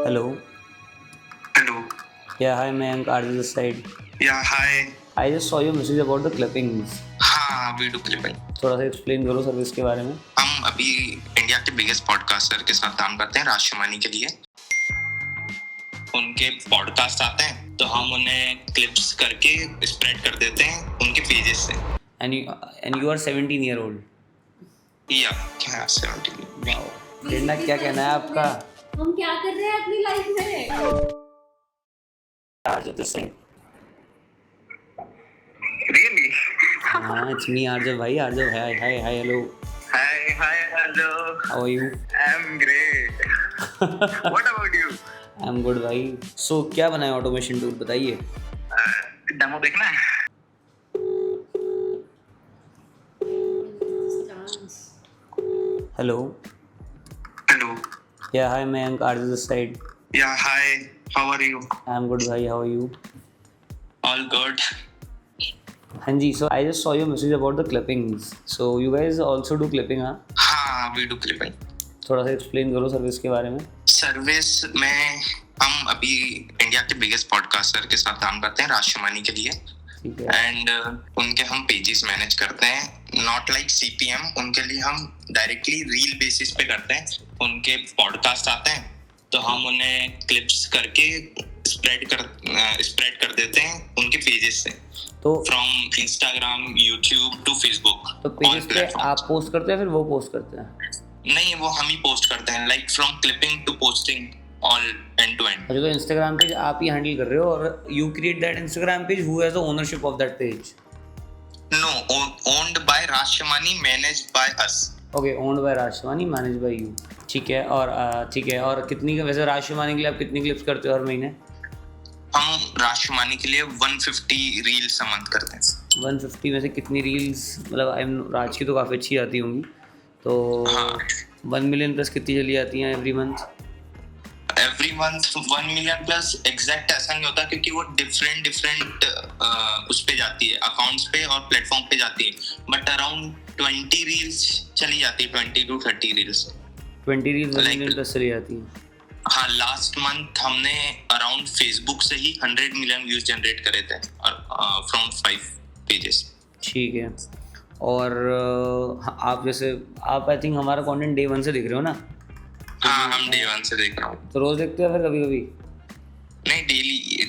Hello. Hello. Yeah, hi Mayank, RJ this side. Yeah, hi. I just saw your message about the clippings. हाँ, video clipping. थोड़ा सा explain करो service के बारे में। हम अभी इंडिया के बिगेस्ट पॉडकास्टर के साथ काम करते हैं, राज शमानी के लिए। उनके पॉडकास्ट आते हैं तो हम उन्हें क्लिप्स करके स्प्रेड कर देते हैं उनके पेजेस से। And you are 17 year old. Yeah, 17। Wow. प्रेरणा, क्या कहना है आपका? हम क्या कर रहे हैं अपनी लाइफ में? RJ this side. Really? हाँ, it's me RJ भाई. RJ, hi, hello. Hi, hello. How are you? I'm great. What about you? I'm good भाई. So क्या बनाए ऑटोमेशन टूल बताइए? डेमो देखना है? Hello. Hello. Yeah, hi Mayank, RJ this side. Yeah, hi. How are you? I'm good भाई. How are you? All good. हाँ जी. So I just saw your message about the clippings. So you guys also do clipping, हाँ? हाँ, video clipping. थोड़ा सा explain करो service के बारे में। सर्विस में हम अभी इंडिया के बिगेस्ट पॉडकास्टर के साथ काम करते हैं, राज शमानी के लिए। ठीक है। एंड उनके हम पेजेस मैनेज करते हैं, नॉट लाइक सीपीएम। उनके लिए हम डायरेक्टली रील बेसिस पे करते हैं। उनके पॉडकास्ट आते हैं तो हम उन्हें क्लिप्स करके स्प्रेड कर देते हैं उनके पेजेस से। तो from Instagram, YouTube to Facebook. तो पेजेस पे आप पोस्ट करते हैं फिर वो पोस्ट करते हैं? नहीं, वो हम ही पोस्ट करते हैं, like from clipping to posting, all end to end. अच्छा, तो इंस्टाग्राम पेज आप ही हैंडल कर रहे हो और you create that Instagram page, who has the ownership of that page? No, owned by Raj Shamani, managed by us. Okay, owned by Raj Shamani, managed by you. ठीक है। और कितनी, वैसे राज शमानी के लिए आप कितनी क्लिप्स करते हो हर महीने? हम राज शमानी के लिए 150 रील्स अ मंथ करते हैं। 150 में से कितनी रील्स, मतलब राज की तो काफ़ी अच्छी आती होंगी, तो हाँ। 1 मिलियन प्लस कितनी चली जाती हैं every month? Every month 1 million plus exact ऐसा नहीं होता, क्योंकि वो डिफरेंट उस पे जाती है, अकाउंट्स पे और प्लेटफॉर्म पे जाती है। बट अराउंड 20 रील्स चली जाती है, 20 to 30 reels. 20 reels 1 Like- million plus चली जाती हैं। हाँ, लास्ट मंथ हमने अराउंड फेसबुक से ही 100 मिलियन व्यूज जनरेट करे थे फ्रॉम 5 पेजेस। ठीक है। और आप जैसे आप आई थिंक हमारा कंटेंट डे 1 से देख रहे हो ना? हाँ, हम डे 1 से देख रहा हूँ। तो रोज देखते हो फिर कभी कभी? नहीं,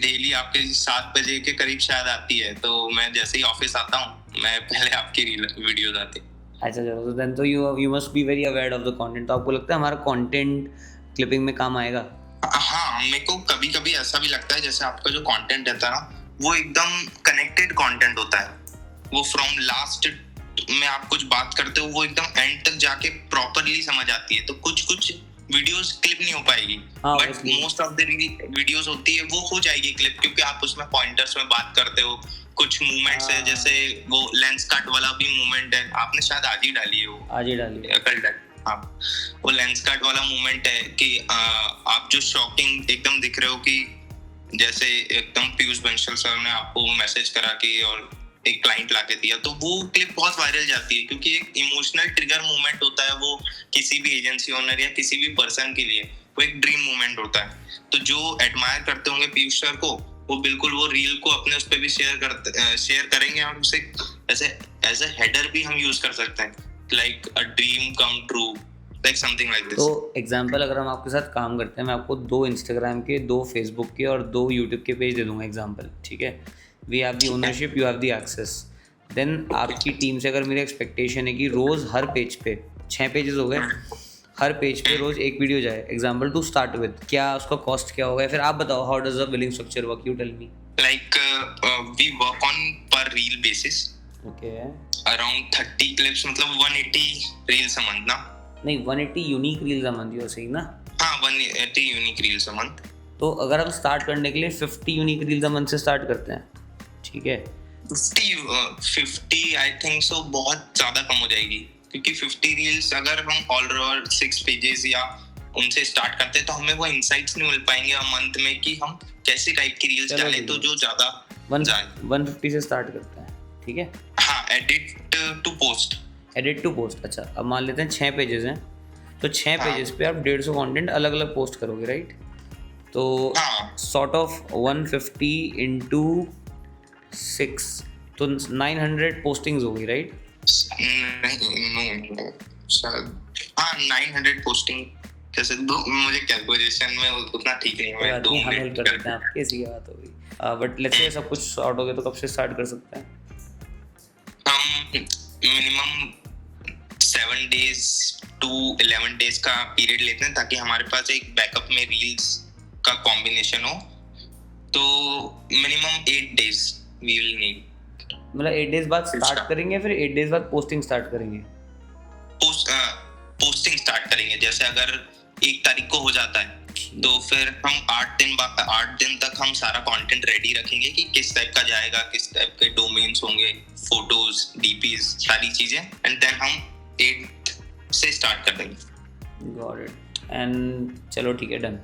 डेली आपके 7 बजे के करीब शायद आती है, तो मैं जैसे ही ऑफिस आता हूँ, मैं पहले आपकी वीडियोस आती। अच्छा, चलो, तो देन तो you must be very aware of the content. तो आपको लगता है हमारा कंटेंट क्लिपिंग में काम आएगा? हाँ, मेरे को कभी कभी ऐसा भी लगता है जैसे आपका जो कंटेंट रहता है ना, वो एकदम कनेक्टेड कंटेंट होता है। वो फ्रॉम लास्ट में आप कुछ बात करते हो, वो एकदम एंड तक जाके प्रॉपरली समझ आती है। तो कुछ वीडियोस क्लिप नहीं हो पाएगी, but most of the videos होती है वो हो जाएगी क्लिप, क्योंकि आप उसमें पॉइंटर्स में बात करते हो। कुछ मूवमेंट्स है, जैसे वो लेंस कट वाला भी मूवमेंट है, आपने शायद आज ही डाली है, वो आज ही डालिए। कल डाली। हाँ, वो लेंस कट वाला मूवमेंट है कि आप जो शॉकिंग एकदम दिख रहे हो, कि जैसे एकदम पीयूष बंसल सर ने आपको मैसेज करा के और एक क्लाइंट लाके दिया, तो वो क्लिप बहुत वायरल जाती है, क्योंकि एक इमोशनल ट्रिगर मूवमेंट होता है वो किसी भी एजेंसी ओनर या किसी भी पर्सन के लिए। वो एक ड्रीम मूवमेंट होता है। तो जो एडमायर करते होंगे पीयूष सर को, वो बिल्कुल वो रील को अपने उस पर भी शेयर करेंगे, और उसे एज अ हेडर भी हम यूज कर सकते हैं, like a dream come true, like something like this. तो एग्जांपल, अगर हम आपके साथ काम करते हैं, मैं आपको 2 इंस्टाग्राम के, 2 फेसबुक के और 2 यूट्यूब के पेज दे दूंगा एग्जांपल, ठीक है? We have the ownership, you have the access. Then आपकी टीम से अगर मेरी एक्सपेक्टेशन है कि रोज़ हर पेज पे 6 पेजेस हो गए, हर पेज पे रोज़ एक वीडियो जाए, एग्जांपल टू स्टार्ट विद, क्या उसका कॉस्ट क्या होगा? फिर आप बताओ, how does the billing structure work, you tell me. Like we work on पर reel basis. Okay. Around 30 clips, मतलब 180 रील्स अ मंथ ना? नहीं, 180 unique reels a month, you सही ना? हाँ, 180 यूनिक रील्स अ मंथ। तो अगर हम स्टार्ट करने के लिए 50 यूनिक रील्स अ मंथ से स्टार्ट करते हैं, ठीक है? 50 आई थिंक सो बहुत ज्यादा कम हो जाएगी, क्योंकि 50 रील्स अगर हम ऑलओवर 6 पेजेस या उनसे स्टार्ट करते हैं, तो हमें वो इनसाइट्स नहीं मिल पाएंगे मंथ में कि हम कैसे टाइप की रील्स डालें तो जो ज्यादा 150 से स्टार्ट करते हैं, ठीक है? हाँ, एडिट टू पोस्ट। अच्छा, अब मान लेते हैं 6 पेजेस हैं, तो 6 पेजेस पे आप 150 कंटेंट अलग अलग पोस्ट करोगे, राइट? तो हाँ सॉर्ट ऑफ 150 इंटू 6 तो 900 पोस्टिंग्स होगी, राइट? नहीं नो शायद हाँ 900 पोस्टिंग कैसे दो, मुझे कैलकुलेशन में उतना ठीक नहीं है, मैं 2 हम हेल्प मिनट कर देते हैं आपकी, ऐसी क्या बात होगी। बट लेट्स से सब कुछ सॉर्ट हो गया तो कब से स्टार्ट कर सकते हैं? हम मिनिमम 7 days to 11 days का पीरियड लेते हैं ताकि हमारे पास एक बैकअप में रील्स का कॉम्बिनेशन हो, तो minimum 8 days we will need. मतलब 8 डेज बाद स्टार्ट करेंगे, फिर 8 डेज बाद पोस्टिंग स्टार्ट करेंगे? पोस्टिंग स्टार्ट करेंगे, जैसे अगर 1 तारीख को हो जाता है तो फिर हम 8 दिन तक हम सारा कंटेंट रेडी रखेंगे कि किस टाइप का जाएगा, किस टाइप के डोमेन्स होंगे, फोटोज, डीपीज, सारी चीजें, एंड देन हम 8 से स्टार्ट कर देंगे। Got it. एंड चलो ठीक है, done.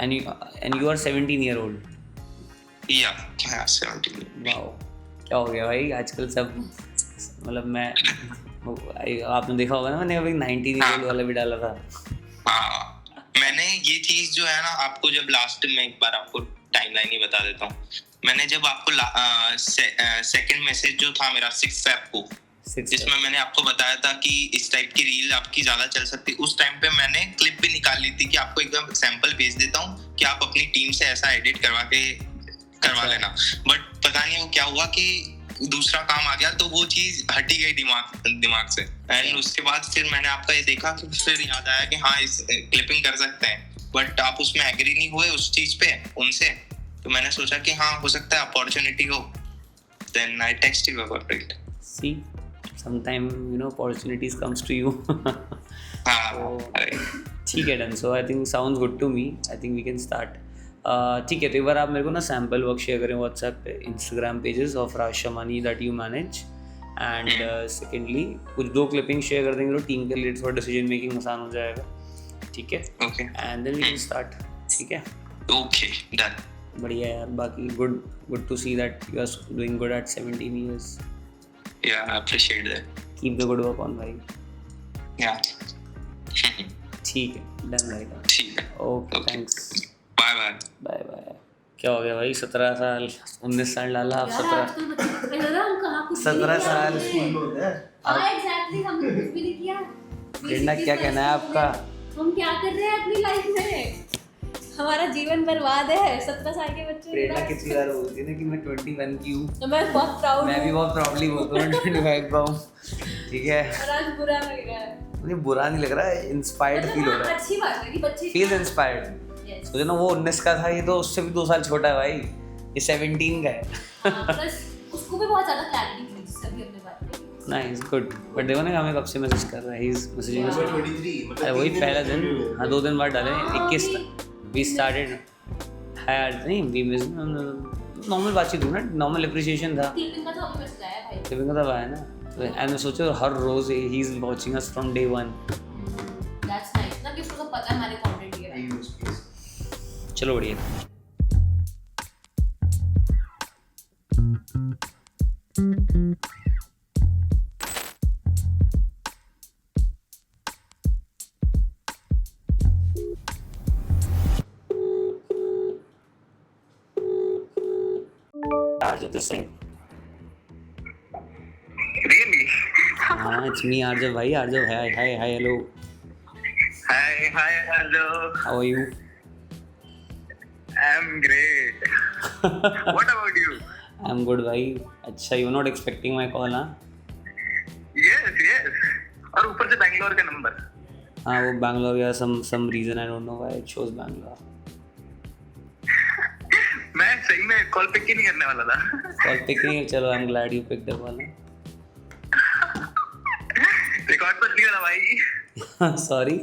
And you are 17 year old? Yeah 17। Wow, क्या हो गया भाई आजकल सब, मतलब मैं आपने देखा होगा ना, मैंने अभी 19 ईयर ओल्ड वाला भी डाला था। हाँ मैंने ये चीज जो है ना आपको जब लास्ट में एक बार आपको टाइमलाइन ही बता देता हूँ, मैंने जब आपको सेकंड मैसेज जो था मेरा 6 Feb को, जिसमें मैंने आपको बताया था कि इस टाइप की रील आपकी ज्यादा चल सकती है, उस टाइम पे मैंने क्लिप भी निकाल ली थी कि आपको एकदम सैंपल भेज देता हूँ कि आप अपनी टीम से ऐसा एडिट करवा लेना, बट पता नहीं वो क्या हुआ कि दूसरा काम आ गया तो वो चीज हटी गई दिमाग से। एंड उसके बाद फिर मैंने आपका ये देखा कि फिर याद आया कि हाँ इस क्लिपिंग कर सकते हैं, बट आप उसमें एग्री नहीं हुए उस चीज पे उनसे, तो मैंने सोचा कि हाँ हो सकता है अपॉर्चुनिटी हो, then I text you about it. See sometime you know opportunities comes to you। हाँ ठीक है, done. So I think sounds good to me, I think we can start. ठीक है, तो एक बार आप मेरे को ना सैम्पल वर्क शेयर करें व्हाट्सएप पे, Instagram pages of Raj Shamani that you manage, and secondly कुछ 2 क्लिपिंग शेयर कर देंगे तो टीम के लिए थोड़ा डिसीजन मेकिंग आसान हो जाएगा, ठीक है? Okay and then we can start, ठीक है? Okay done. बढ़िया यार, बाकी good to see that you are doing good at 17 years। Yeah I appreciate that. Keep the good work on भाई। या ठीक है, डन भाई, डन। ठीक है, okay, thanks, bye bye. Bye bye. क्या हो गया भाई, 17 साल 19 साल डाला आप? 17 साल। हाँ एग्जैक्टली, हमने कुछ भी नहीं किया। प्रेरणा, क्या कहना है आपका? हम क्या कर रहे हैं अपनी लाइफ में? हमारा जीवन बर्बाद है। 17 साल के बच्चे। प्रेरणा कितनी बार बोलती है ना कि मैं 21 की हूँ, तो मैं बहुत प्राउड हूँ। मैं भी बहुत प्राउडली बोलता हूँ 25 का हूँ, ठीक है? और आज बुरा लग रहा है। मुझे बुरा नहीं लग रहा है, इंस्पायर्ड फील हो रहा है। अच्छी बात है कि बच्चे फील इंस्पायर्ड। सोचो ना, वो 19 का था, ये तो उससे भी 2 साल छोटा है भाई, ये 17 का है। प्लस उसको भी बहुत ज्यादा क्लैरिटी थी जिससे भी हमने बात की। Nice, good. बट देखो ना हमें कब से मैसेज कर रहा है, ही इज मैसेजिंग अस। 23 अरे वही पहला दिन, हाँ 2 दिन बाद डाले, 21 वी स्टार्टेड है नहीं, वी मिस नॉर्मल बातचीत हुई ना, नॉर्मल अप्रिसिएशन था। क्लिपिंग का तो अभी मैसेज आया भाई। क्लिपिंग का तो आया ना, एंड मैं सोचो हर रोज he is watching us from day 1। That's nice ना, कि उसको तो पता है हमारे कंटेंट ये है। चलो बढ़िया। Arjun this thing. Really? हाँ, it's me Arjun भाई, Arjun, hi, hello. Hi, hello. How are you? I'm great. What about you? I'm good भाई। अच्छा, you're not expecting my call, हाँ? Yes. और ऊपर से बैंगलोर का नंबर। हाँ, वो बैंगलोर या some reason I don't know why it shows Bangalore. मैं सही में कॉल पिक ही नहीं करने वाला था। कॉल पिक नहीं, चलो I'm glad you picked up वाला। रिकॉर्ड तो नहीं हो रहा भाई। Sorry।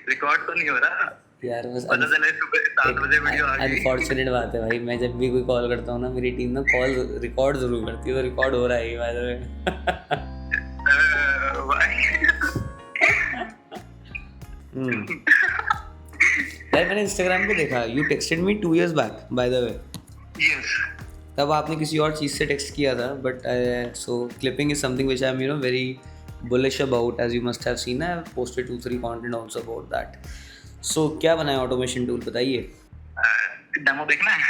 रिकॉर्ड तो नहीं हो रहा यार बस पता चला सुबह 7 बजे वीडियो आ गई। अनफॉर्चुनेट बात है भाई, मैं जब भी कोई कॉल करता हूँ ना, मेरी टीम ना कॉल रिकॉर्ड जरूर करती है, तो रिकॉर्ड हो रहा है बाय द वे। यार मैंने इंस्टाग्राम पे देखा, you texted me 2 years back by the way. Yes तब आपने किसी और चीज़ से टेक्स्ट किया था, but so clipping is something which I am very bullish about, as you must have seen. I have posted 2-3 content also about that. सो क्या बनाए automation tool बताइए। डेमो देखना है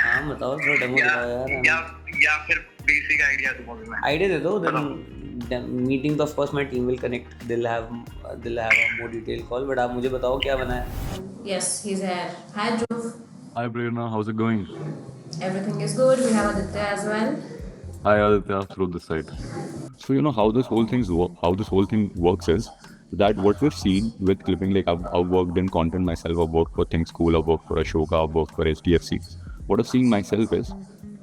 हाँ बताओ थोड़ा डेमो दिखाओ यार। या फिर बेसिक आइडिया दूंगा मैं। आइडिया दे दो, देन मीटिंग तो of course my team will connect, they'll have a more detail call, but आप मुझे बताओ क्या बना है। Yes, he's here. Hi, Dhruv. Hi Prerna, how's it going? Everything is good. We have Aditya as well. Hi Aditya, through this side. So you know how this whole thing works is that what we've seen with clipping, like I've worked in content myself, I've worked for Think School, I've worked for Ashoka, I've worked for HDFC. What I've seen myself is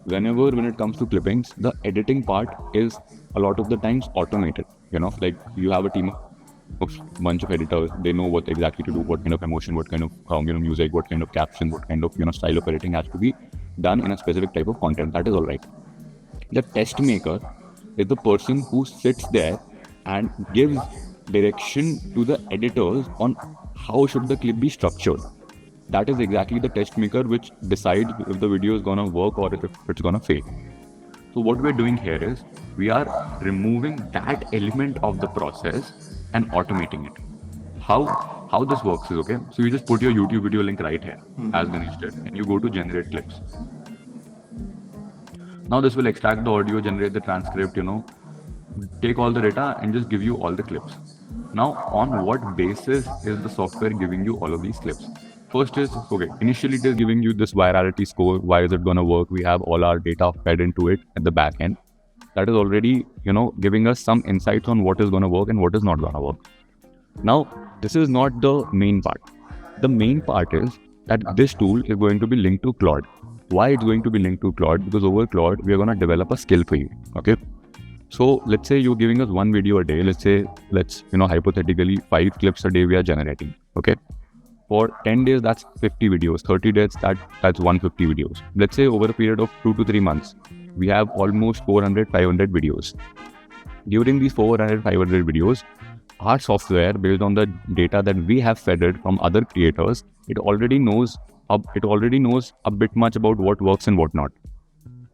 when it comes to clippings, the editing part is a lot of the times automated. You know, like you have a team of bunch of editors, they know what exactly to do, what kind of emotion, what kind of music, what kind of caption, what kind of style of editing has to be done in a specific type of content. That is all right. The test maker is the person who sits there and gives direction to the editors on how should the clip be structured. That is exactly the test maker which decides if the video is gonna work or if it's gonna fail. So what we're doing here is we are removing that element of the process and automating it. How this works is, okay, so you just put your YouTube video link right here as Ganesh did, and you go to generate clips. Now this will extract the audio, generate the transcript, take all the data and just give you all the clips. Now on what basis is the software giving you all of these clips? First is, okay, initially it is giving you this virality score. Why is it going to work? We have all our data fed into it at the back end. That is already, giving us some insights on what is going to work and what is not going to work. Now, this is not the main part. The main part is that this tool is going to be linked to Claude. Why it's going to be linked to Claude? Because over Claude, we are going to develop a skill for you, okay? So let's say you're giving us one video a day. Let's hypothetically 5 clips a day we are generating, okay? For 10 days, that's 50 videos. 30 days, that's 150 videos. Let's say over a period of 2 to 3 months, we have almost 400, 500 videos. During these 400, 500 videos, our software, based on the data that we have fed it from other creators, it already knows a bit much about what works and what not.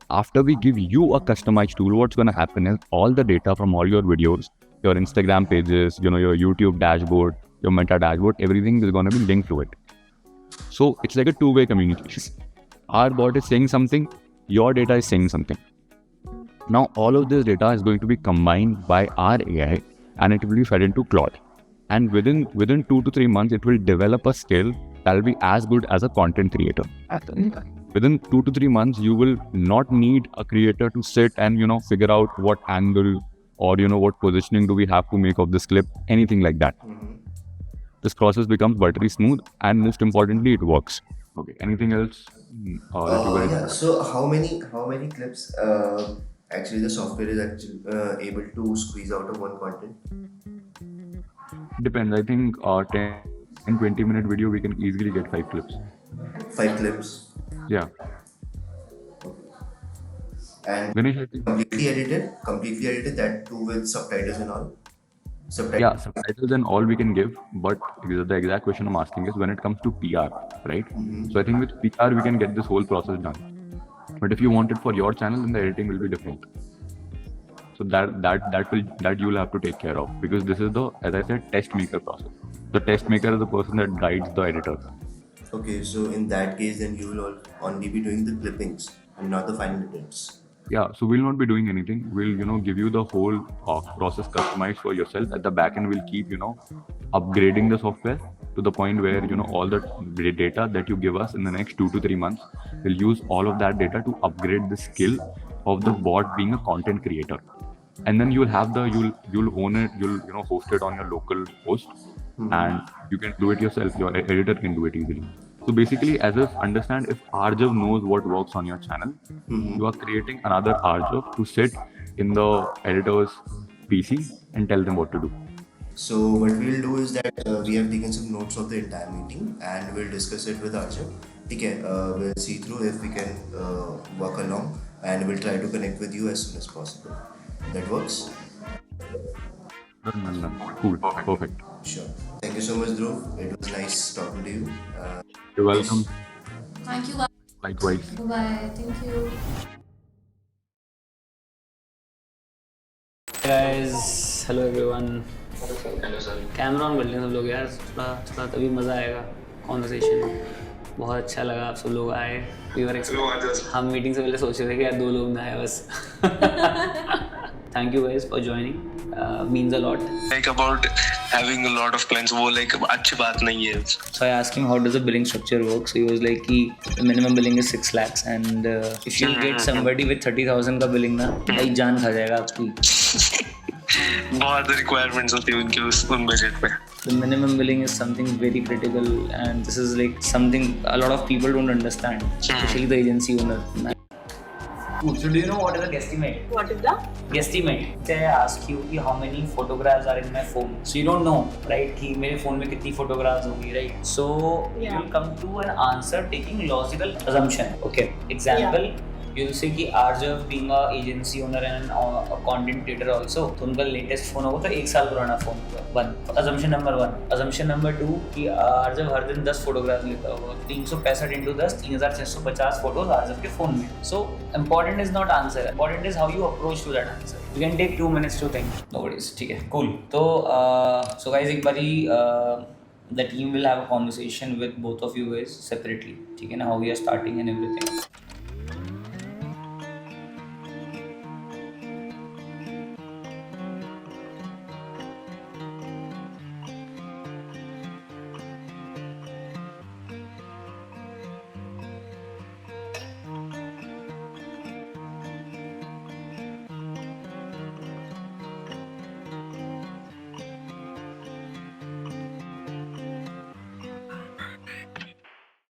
After we give you a customized tool, what's going to happen is all the data from all your videos, your Instagram pages, your YouTube dashboard, your Meta dashboard, everything is going to be linked to it. So it's like a two-way communication. Our bot is saying something, your data is saying something. Now all of this data is going to be combined by our AI and it will be fed into Claude. And within 2 to 3 months, it will develop a skill that will be as good as a content creator. Within 2 to 3 months, you will not need a creator to sit and figure out what angle or what positioning do we have to make of this clip, anything like that. This process becomes buttery smooth and most importantly, it works. Okay, anything else? Yeah. So how many clips actually the software is actually able to squeeze out of one content? Depends. I think 10 and 20 minute video we can easily get 5 clips. 5 clips. Yeah. And Ganesh, I think completely edited that too with subtitles and all. Yeah, subtitles and all we can give, but the exact question I'm asking is when it comes to PR, right? So I think with PR we can get this whole process done. But if you want it for your channel, then the editing will be different. So that you'll have to take care of, because this is the, as I said, test maker process. The test maker is the person that guides the editor. Okay, so in that case, then you will only be doing the clippings and not the final edits. Yeah, so we'll not be doing anything. We'll give you the whole process customized for yourself. At the back end, we'll keep upgrading the software to the point where all the data that you give us in the next 2 to 3 months, we'll use all of that data to upgrade the skill of the bot being a content creator. And then you'll own it, you'll host it on your local host, and you can do it yourself. Your editor can do it easily. So basically, as if understand, if Arjav knows what works on your channel, you are creating another Arjav to sit in the editor's PC and tell them what to do. So what we'll do is that we have taken some notes of the entire meeting and we'll discuss it with Arjav. Okay, we'll see through if we can work along, and we'll try to connect with you as soon as possible. That works? Cool, perfect. Sure. Thank you so much, Dhruv. It was nice talking to you. You're welcome. Thank you, guys. Likewise. Bye. Thank you. Guys, hello everyone. Camera on कर लें सब लोग यार, थोड़ा थोड़ा तभी मज़ा आएगा कॉन्वर्सेशन में। बहुत अच्छा लगा आप सब लोग आए। हम मीटिंग से पहले सोच रहे थे कि यार 2 लोग ना आए बस। Thank you guys for joining, means a lot. Like about having a lot of clients, वो like अच्छी बात नहीं है। So I asked him how does the billing structure work. So he was like कि the minimum billing is 6 lakhs and if you get somebody with 30,000 का billing ना, भाई जान खा जाएगा आपकी। बहुत रिक्वायरमेंट्स होती है उनके उन बजट में। The minimum billing is something very critical and this is like something a lot of people don't understand, especially the agency owner. Cool. So do you know what is a guesstimate? What is the? Guesstimate. Say I ask you कि how many photographs are in my phone. So you don't know, right? कि मेरे phone में कितनी photographs होंगी, right? So Yeah. you'll come to an answer taking logical assumption. Okay. Example. You'll say कि Arjav being a agency owner and a content creator also, तो उनका latest phone होगा तो 1 साल पुराना phone होगा। 1. Assumption number 1. Assumption number 2 कि Arjav हर दिन 10 photographs लेता होगा। 365 into 10 3650 photos Arjav के phone में। So important is not answer. Important is how you approach to that answer. You can take 2 minutes to think. No worries. ठीक है. Cool. तो so guys एक बारी the team will have a conversation with both of you guys separately. ठीक है ना? How we are starting and everything.